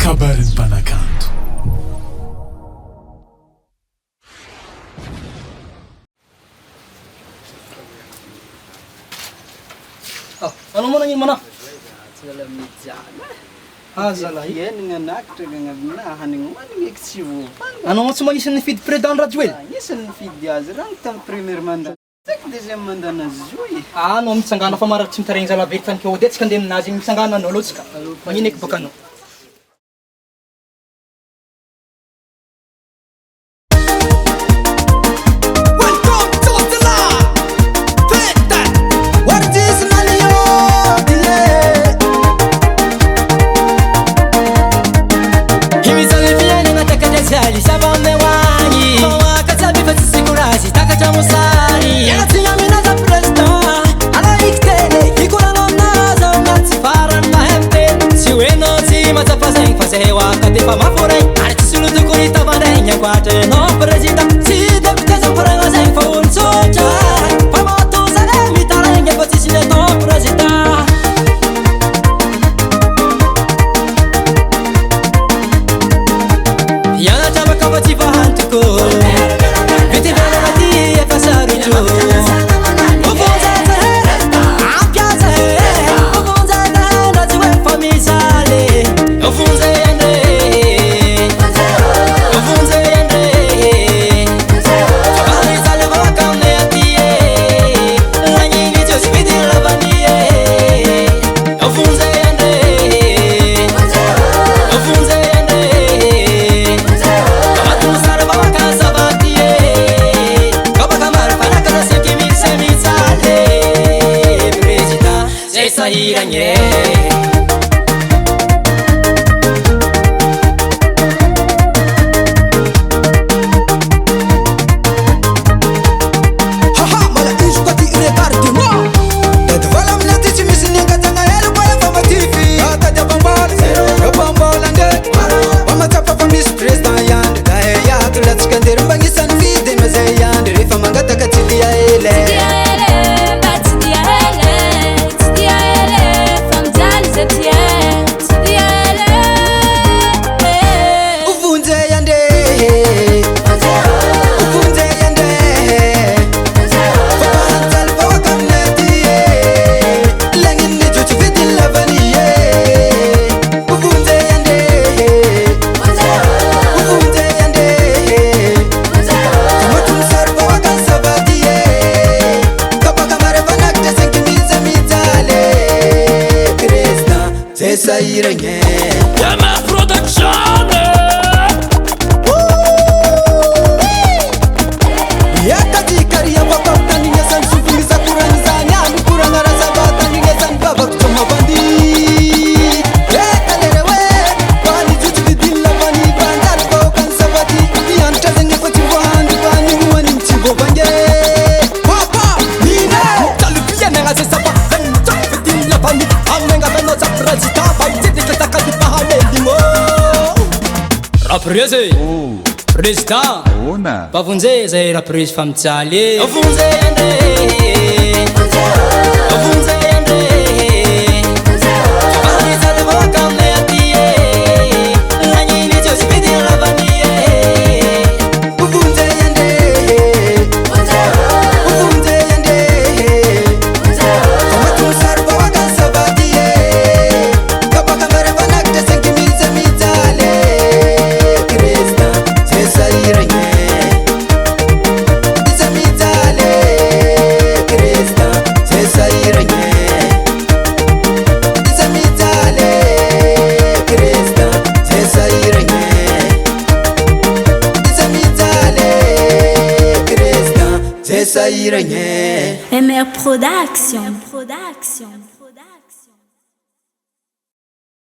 KABARON'NY MPANAKANTO. Ano mo nangin mo na? Sala mijana. Zalahy. Yan nga naktra nga binahaning maning eksibo. Ano nga sumayisan ni feed Fred ang Radwell? Yesan fidyaz rang tam premier manda. Tak dezem manda na zui. Ano misangana fa marak simtareng sa labit fan ko dets kandim nazing misangana nolots ka. Manginik ba kano? Président, Vonjeo zahay reprise fampijaly. Vonjeo ande, Vonjeo ande. Anisady voaka aminay aty e, nagniny tsy sy vidiny lavany e. Vonjeo ande, Vonjeo ande. Tomaty sary voaka sabaty e, kabaka mareva nakitra 5 minutes mijaly. MR Production.